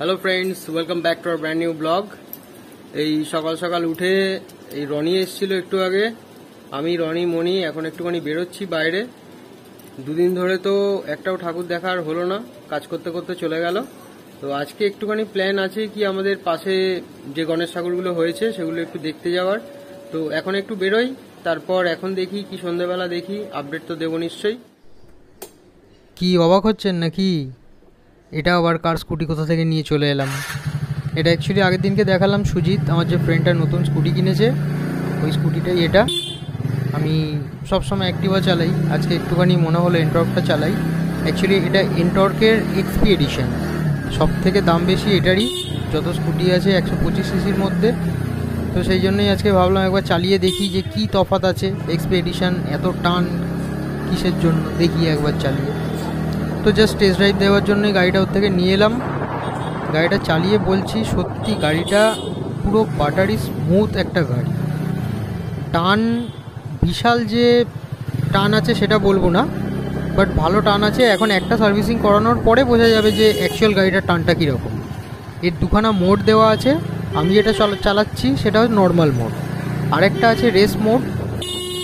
Hello friends, welcome back to our brand new blog. এই সকাল সকাল উঠে এই রনি এসেছিল একটু আগে, আমি রনি মনি এখন একটুখানি বেরোচ্ছি বাইরে। দুদিন ধরে তো একটাও ঠাকুর দেখার হলো না, কাজ করতে করতে চলে গেল। তো আজকে একটুখানি প্ল্যান আছে কি আমাদের পাশে যে গণেশ ঠাকুরগুলো হয়েছে সেগুলো একটু দেখতে যাওয়ার। তো এখন একটু বেরোই, তারপর এখন দেখি কি সন্ধ্যেবেলা দেখি, আপডেট তো দেবো নিশ্চয়ই। কি অবাক হচ্ছেন নাকি? এটা আবার কার স্কুটি কোথা থেকে নিয়ে চলে এলাম? এটা অ্যাকচুয়ালি আগের দিনকে দেখালাম, সুজিত আমার যে ফ্রেন্ডটা নতুন স্কুটি কিনেছে ওই স্কুটিটাই এটা। আমি সবসময় অ্যাক্টিভা চালাই, আজকে একটুখানি মনে হলো এনটর্কটা চালাই। অ্যাকচুয়ালি এটা এনটর্কের এক্সপি এডিশন, সব থেকে দাম বেশি এটারই, যত স্কুটি আছে 125 সিসির মধ্যে। তো সেই জন্যই আজকে ভাবলাম একবার চালিয়ে দেখি যে কি তফাৎ আছে, এক্সপি এডিশন এত টান কিসের জন্য, দেখি একবার চালিয়ে। তো জাস্ট টেস্ট ড্রাইভ দেওয়ার জন্যই গাড়িটা ওর থেকে নিয়ে এলাম। গাড়িটা চালিয়ে বলছি সত্যি গাড়িটা পুরো বাটারি স্মুথ একটা গাড়ি। টান বিশাল যে টান আছে সেটা বলবো না, বাট ভালো টান আছে। এখন একটা সার্ভিসিং করানোর পরে বোঝা যাবে যে অ্যাকচুয়াল গাড়িটার টানটা কীরকম। এর দুখানা মোড দেওয়া আছে, আমি যেটা চালাচ্ছি সেটা হচ্ছে নর্মাল মোড, আরেকটা আছে রেস মোড।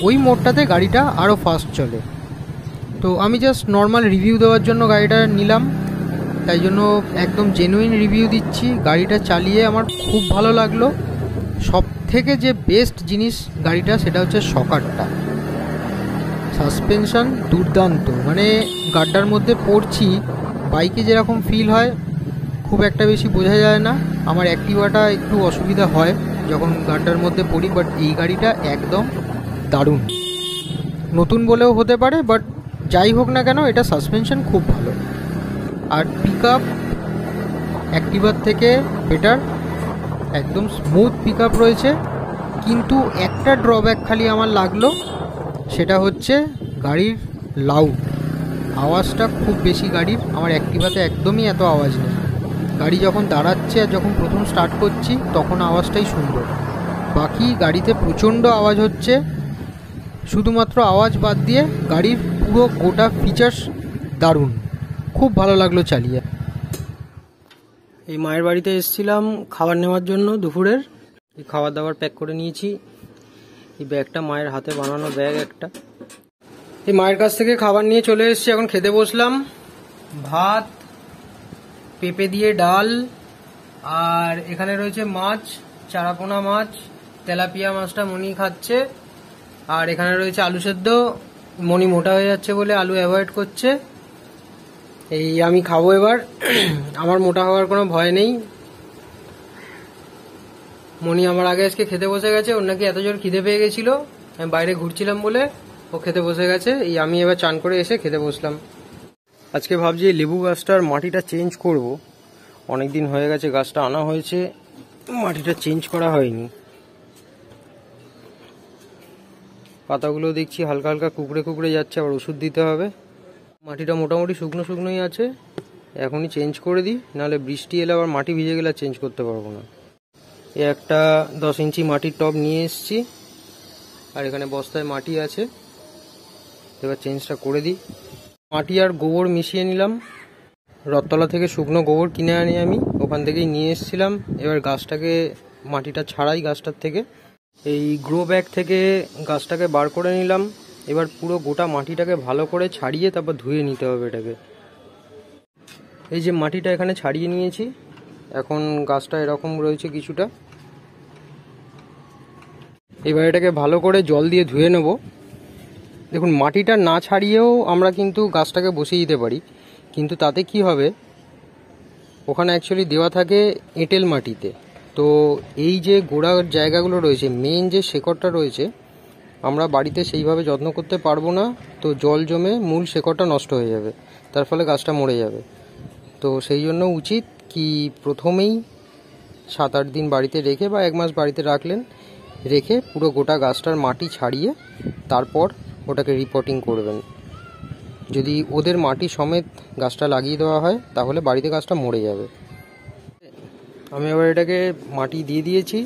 ওই মোডটাতে গাড়িটা আরও ফাস্ট চলে। তো আমি জাস্ট নর্মাল রিভিউ দেওয়ার জন্য গাড়িটা নিলাম, তাই জন্য একদম জেনুইন রিভিউ দিচ্ছি। গাড়িটা চালিয়ে আমার খুব ভালো লাগলো। সব থেকে যে বেস্ট জিনিস গাড়িটা সেটা হচ্ছে শকারটা, সাসপেনশন দুর্দান্ত। মানে গাড্ডার মধ্যে পড়ছি বাইকে যেরকম ফিল হয় খুব একটা বেশি বোঝা যায় না। আমার অ্যাক্টিভাটা একটু অসুবিধা হয় যখন গাড্ডার মধ্যে পড়ি, বাট এই গাড়িটা একদম দারুণ। নতুন বলেও হতে পারে, বাট যাই হোক না কেন এটা সাসপেনশন খুব ভালো। আর পিক আপ অ্যাক্টিভার থেকে বেটার, একদম স্মুথ পিক আপ রয়েছে। কিন্তু একটা ড্রব্যাক খালি আমার লাগলো, সেটা হচ্ছে গাড়ির লাউড আওয়াজটা খুব বেশি গাড়ির। আমার অ্যাক্টিভাতে একদমই এত আওয়াজ নেই। গাড়ি যখন দাঁড়াচ্ছে আর যখন প্রথম স্টার্ট করছি তখন আওয়াজটাই সুন্দর, বাকি গাড়িতে প্রচণ্ড আওয়াজ হচ্ছে। শুধুমাত্র আওয়াজ বাদ দিয়ে গাড়ির পুরো গোটা ফিচার্স দারুণ, খুব ভালো লাগলো চালিয়ে। এই মায়ের বাড়িতে এসেছিলাম খাবার নেওয়ার জন্য দুপুরের, এই খাবার দাবার প্যাক করে নিয়েছি। এই ব্যাগটা মায়ের হাতে বানানো ব্যাগ একটা। এই মায়ের কাছ থেকে খাবার নিয়ে চলে এসেছি, এখন খেতে বসলাম। ভাত, পেঁপে দিয়ে ডাল, আর এখানে রয়েছে মাছ, চারাপোনা মাছ, তেলাপিয়া মাছটা মনি খাচ্ছে। আর এখানে রয়েছে আলু সেদ্ধ, মনি মোটা হয়ে যাচ্ছে বলে আলু অ্যাভয়েড করছে। এই আমি খাবো এবার। আমার মোটা হওয়ার কোনো ভয় নেই। মনি আমার আগে আজকে খেতে বসে গেছে, ওর নাকি এত জোর খিদে পেয়ে গেছিল, আমি বাইরে ঘুরছিলাম বলে ও খেতে বসে গেছে। এই আমি এবার চান করে এসে খেতে বসলাম। আজকে ভাবছি লেবু গাছটার মাটিটা চেঞ্জ করব। অনেকদিন হয়ে গেছে গাছটা আনা হয়েছে, মাটিটা চেঞ্জ করা হয়নি। পাতাগুলো দেখছি হালকা হালকা কুকড়ে কুকড়ে যাচ্ছে, আবার ওষুধ দিতে হবে। মাটিটা মোটামুটি শুকনো শুকনোই আছে, এখনই চেঞ্জ করে দিই, নাহলে বৃষ্টি এলে আবার মাটি ভিজে গেলে চেঞ্জ করতে পারবো না। এ একটা 10 ইঞ্চি মাটির টব নিয়ে এসেছি, আর এখানে বস্তায় মাটি আছে, এবার চেঞ্জটা করে দিই। মাটি আর গোবর মিশিয়ে নিলাম। রথতলা থেকে শুকনো গোবর কিনে আনি আমি, ওখান থেকেই নিয়ে এসেছিলাম। এবার গাছটাকে মাটিটা ছাড়াই গাছটার থেকে, এই গ্রো ব্যাগ থেকে গাছটাকে বার করে নিলাম। এবার পুরো গোটা মাটিটাকে ভালো করে ছাড়িয়ে তারপর ধুয়ে নিতে হবে এটাকে। এই যে মাটিটা এখানে ছাড়িয়ে নিয়েছি, এখন গাছটা এরকম রয়েছে কিছুটা। এবার এটাকে ভালো করে জল দিয়ে ধুয়ে নেব। দেখুন, মাটিটা না ছাড়িয়েও আমরা কিন্তু গাছটাকে বসিয়ে দিতে পারি, কিন্তু তাতে কি হবে, ওখানে অ্যাকচুয়ালি দেওয়া থাকে এঁটেল মাটিতে। তো এই যে গোড়ার জায়গাগুলো রয়েছে, মেন যে শেকড়টা রয়েছে, আমরা বাড়িতে সেইভাবে যত্ন করতে পারবো না। তো জল জমে মূল শেকড়টা নষ্ট হয়ে যাবে, তার ফলে গাছটা মরে যাবে। তো সেই জন্য উচিত কি প্রথমেই 7-8 দিন বাড়িতে রেখে বা 1 মাস বাড়িতে রাখলেন, রেখে পুরো গোটা গাছটার মাটি ছাড়িয়ে তারপর ওটাকে রিপোর্টিং করবেন। যদি ওদের মাটি সমেত গাছটা লাগিয়ে দেওয়া হয় তাহলে বাড়িতে গাছটা মরে যাবে। আমি আবার এটাকে মাটি দিয়ে দিয়েছি,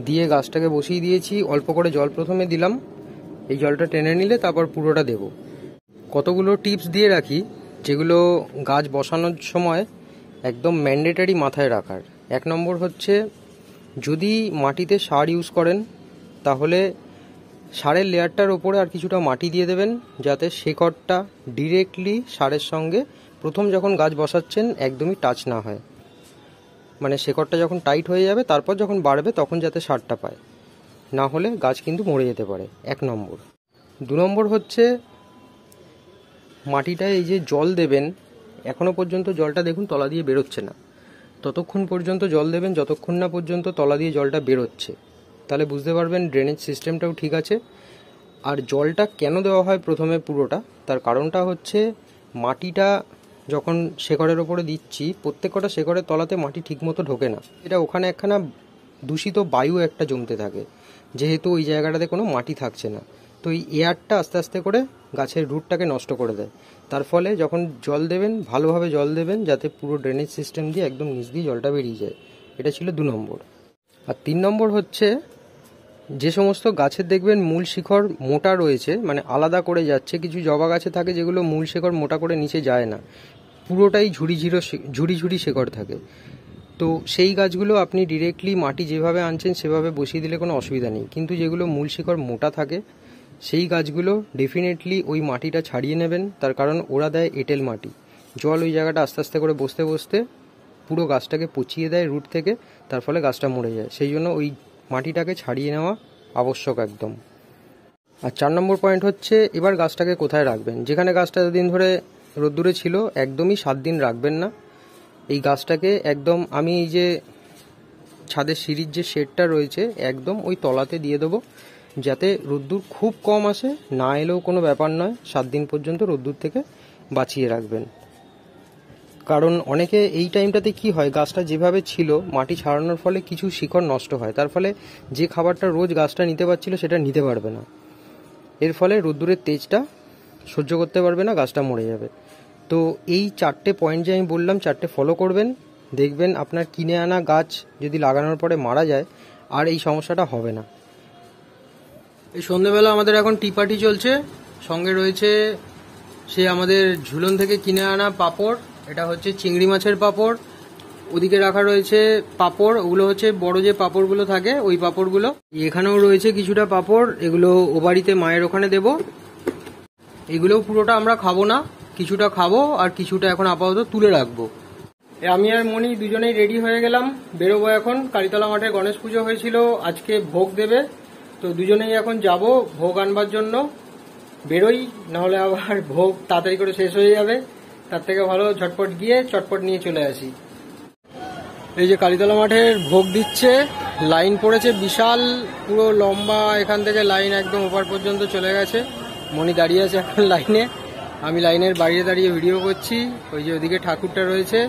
দিয়ে গাছটাকে বসিয়ে দিয়েছি। অল্প করে জল প্রথমে দিলাম, এই জলটা টেনে নিলে তারপর পুরোটা দেব। কতগুলো টিপস দিয়ে রাখি যেগুলো গাছ বসানোর সময় একদম ম্যান্ডেটারি মাথায় রাখার। 1 নম্বর হচ্ছে, যদি মাটিতে সার ইউজ করেন তাহলে সারের লেয়ারটার ওপরে আর কিছুটা মাটি দিয়ে দেবেন, যাতে শেকড়টা ডিরেক্টলি সারের সঙ্গে প্রথম যখন গাছ বসাচ্ছেন একদমই টাচ না হয়। মানে শেকড়টা যখন টাইট হয়ে যাবে তারপর যখন বাড়বে তখন যাতে সারটা পায়, না হলে গাছ কিন্তু মরে যেতে পারে। 1 নম্বর। 2 নম্বর হচ্ছে, মাটিটায় এই যে জল দেবেন, এখনও পর্যন্ত জলটা দেখুন তলা দিয়ে বেরোচ্ছে না। ততক্ষণ পর্যন্ত জল দেবেন যতক্ষণ না পর্যন্ত তলা দিয়ে জলটা বেরোচ্ছে, তাহলে বুঝতে পারবেন ড্রেনেজ সিস্টেমটাও ঠিক আছে। আর জলটা কেন দেওয়া হয় প্রথমে পুরোটা, তার কারণটা হচ্ছে মাটিটা যখন শেকড়ের ওপরে দিচ্ছি, প্রত্যেকটা শেকড়ের তলাতে মাটি ঠিকমতো ঢোকে না, এটা ওখানে একখানা দূষিত বায়ু একটা জমতে থাকে, যেহেতু ওই জায়গাটাতে কোনো মাটি থাকছে না। তো এই এয়ারটা আস্তে আস্তে করে গাছের রুটটাকে নষ্ট করে দেয়। তার ফলে যখন জল দেবেন ভালোভাবে জল দেবেন, যাতে পুরো ড্রেনেজ সিস্টেম দিয়ে একদম নিচ দিয়ে জলটা বেরিয়ে যায়। এটা ছিল 2 নম্বর। আর 3 নম্বর হচ্ছে, যে সমস্ত গাছের দেখবেন মূল শিকড় মোটা রয়েছে, মানে আলাদা করে যাচ্ছে, কিছু জবা গাছে থাকে যেগুলো মূল শিকড় মোটা করে নিচে যায় না, পুরোটাই ঝুড়ি ঝুড়ি শিকড় থাকে, তো সেই গাছগুলো আপনি ডিরেক্টলি মাটি যেভাবে আনছেন সেভাবে বসিয়ে দিলে কোনো অসুবিধা নেই। কিন্তু যেগুলো মূল শিকড় মোটা থাকে সেই গাছগুলো ডেফিনেটলি ওই মাটিটা ছাড়িয়ে নেবেন, তার কারণ ওরা দেয় এঁটেল মাটি। জল ওই জায়গাটা আস্তে আস্তে করে বসতে বসতে পুরো গাছটাকে পচিয়ে দেয় রুট থেকে, তার ফলে গাছটা মরে যায়। সেই জন্য ওই মাটিটাকে ছাড়িয়ে নেওয়া আবশ্যক একদম। আর 4 নম্বর পয়েন্ট হচ্ছে, এবার গাছটাকে কোথায় রাখবেন। যেখানে গাছটা এতদিন ধরে রোদ্দুরে ছিল একদমই 7 দিন রাখবেন না। এই গাছটাকে একদম, আমি এই যে ছাদের সিঁড়ির যে শেডটা রয়েছে একদম ওই তলাতে দিয়ে দেবো, যাতে রোদ্দুর খুব কম আসে, না এলেও কোনো ব্যাপার নয়, 7 দিন পর্যন্ত রোদ্দুর থেকে বাঁচিয়ে রাখবেন। কারণ অনেকে এই টাইমটাতে কি হয়, গাছটা যেভাবে ছিল মাটি ছাড়ানোর ফলে কিছু শিকড় নষ্ট হয়, তার ফলে যে খাবারটা রোজ গাছটা নিতে পারছিল সেটা নিতে পারবে না, এর ফলে রোদ্দুরের তেজটা সহ্য করতে পারবে না, গাছটা মরে যাবে। তো এই 4টে পয়েন্ট যে আমি বললাম, 4টে ফলো করবেন, দেখবেন আপনার কিনে আনা গাছ যদি লাগানোর পরে মারা যায় আর এই সমস্যাটা হবে না। এই সন্ধ্যেবেলা আমাদের এখন টি পার্টি চলছে, সঙ্গে রয়েছে সে আমাদের ঝুলন থেকে কিনে আনা পাঁপড়, এটা হচ্ছে চিংড়ি মাছের পাঁপড়, ওদিকে রাখা রয়েছে পাঁপড়, ওগুলো হচ্ছে বড় যে পাঁপড়গুলো থাকে ওই পাঁপড়গুলো। এখানেও রয়েছে কিছুটা পাঁপড়, এগুলো ও বাড়িতে মায়ের ওখানে দেব। এগুলোও পুরোটা আমরা খাবো না, কিছুটা খাবো আর কিছুটা এখন আপাতত তুলে রাখবো। আমি আর মনি দুজনেই রেডি হয়ে গেলাম, বেরোবো এখন। কালীতলা মাঠে গণেশ পুজো হয়েছিল, আজকে ভোগ দেবে, তো দুজনেই এখন যাব ভোগ আনবার জন্য। বেরোই, নাহলে আবার ভোগ তাড়াতাড়ি করে শেষ হয়ে যাবে, তার থেকে ভালো ঝটপট গিয়ে চটপট নিয়ে চলে আসি। এই যে কালীতলা মাঠের ভোগ দিচ্ছে, লাইন পড়েছে বিশাল, পুরো লম্বা, এখান থেকে লাইন একদম ওপার পর্যন্ত চলে গেছে। মনি দাঁড়িয়ে আছে এখন লাইনে, আমি লাইনের বাইরে দাঁড়িয়ে ভিডিও করছি। ওই যে ওদিকে ঠাকুরটা রয়েছে,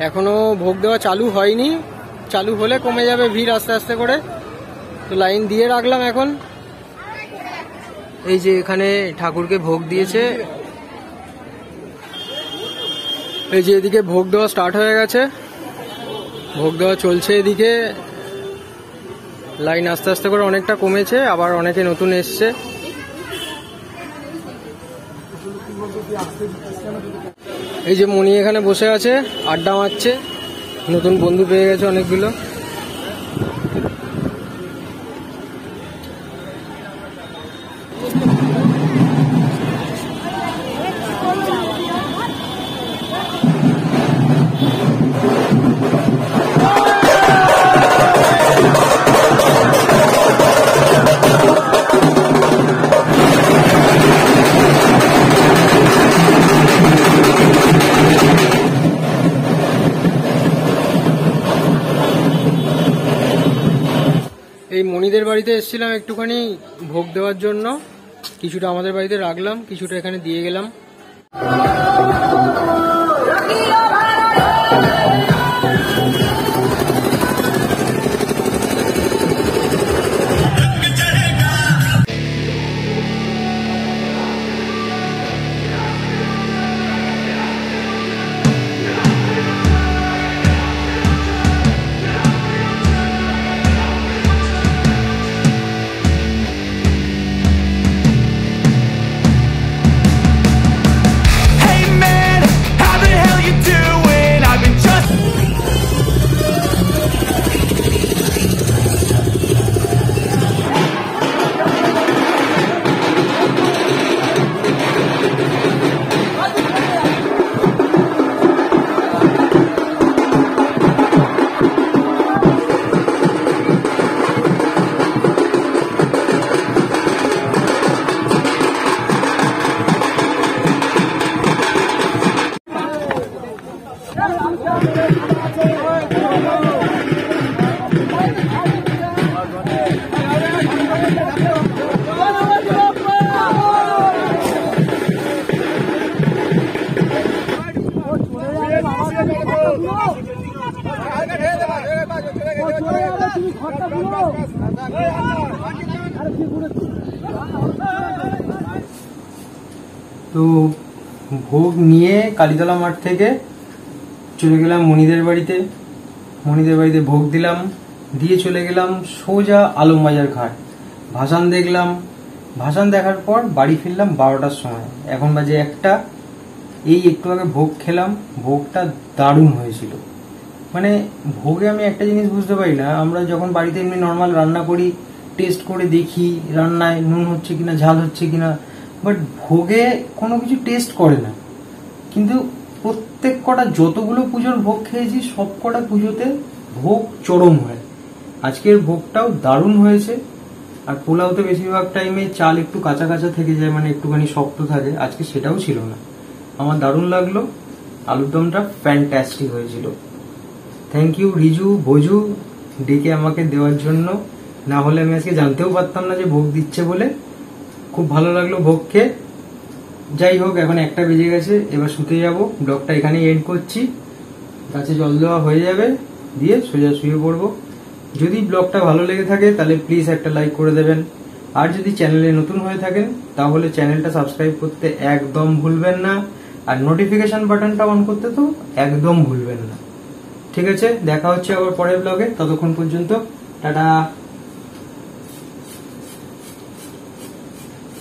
এখনো ভোগ দেওয়া চালু হয়নি, চালু হলে কমে যাবে ভিড় আস্তে আস্তে করে, তো লাইন দিয়ে রাখলাম এখন। এই যে এখানে ঠাকুরকে ভোগ দিয়েছে, এই যে এদিকে ভোগ দেওয়া স্টার্ট হয়ে গেছে, ভোগ দেওয়া চলছে এদিকে। লাইন আস্তে আস্তে করে অনেকটা কমেছে, আবার অনেকে নতুন এসছে। এই যে মনি এখানে বসে আছে, আড্ডা মারছে, নতুন বন্ধু পেয়ে গেছে অনেকগুলো। এই মনিদের বাড়িতে এসেছিলাম একটুখানি ভোগ দেওয়ার জন্য, কিছুটা আমাদের বাড়িতে রাখলাম, কিছুটা এখানে দিয়ে গেলাম। Hey man, how the hell you doing? তো ভোগ নিয়ে কালীতলা মাঠ থেকে চলে গেলাম মণিদের বাড়িতে। মণিদের বাড়িতে ভোগ দিলাম, দিয়ে চলে গেলাম সোজা আলমবাজার ঘাট। ভাসান দেখলাম, ভাসান দেখার পর বাড়ি ফিরলাম 12টার সময়। এখন বাজে 1টা। এই একটু আগে ভোগ খেলাম, ভোগটা দারুণ হয়েছিল। মানে ভোগে আমি একটা জিনিস বুঝতে পারি না, আমরা যখন বাড়িতে এমনি নর্মাল রান্না করি টেস্ট করে দেখি রান্নায় নুন হচ্ছে কিনা, ঝাল হচ্ছে কিনা, বাট ভোগে কোনো কিছু টেস্ট করে না। কিন্তু প্রত্যেক কটা যতগুলো পুজোর ভোগ খেয়েছি সব কটা পুজোতে ভোগ চরম হয়। আজকের ভোগটাও দারুণ হয়েছে। আর পোলাওতে বেশিরভাগ টাইমে চাল একটু কাঁচা কাঁচা থেকে যায়, মানে একটুখানি শক্ত থাকে, আজকে সেটাও ছিল না। আমার দারুণ লাগলো, আলুর দমটা ফ্যান্টাস্টিক হয়েছিল। থ্যাংক ইউ রিজু ভোজু ডেকে আমাকে দেওয়ার জন্য, না হলে আমি আজকে জানতেও পারতাম না যে ভোগ দিচ্ছে বলে। খুব ভালো লাগলো ভোগ খেয়ে। যাই হোক, এখন 1টা বেজে গেছে, এবার শুতে যাব। ব্লগটা এখানে এন্ড করছি। গাছে জল দেওয়া হয়ে যাবে, দিয়ে সোজা শুয়ে পড়বো। যদি ব্লগটা ভালো লেগে থাকে তাহলে প্লিজ একটা লাইক করে দেবেন। আর যদি চ্যানেলে নতুন হয়ে থাকেন তাহলে চ্যানেলটা সাবস্ক্রাইব করতে একদম ভুলবেন না, আর নোটিফিকেশন বাটনটা অন করতে তো একদম ভুলবেন না। ঠিক আছে, দেখা হচ্ছে আবার পরের ব্লগে। ততক্ষণ পর্যন্ত টাটা।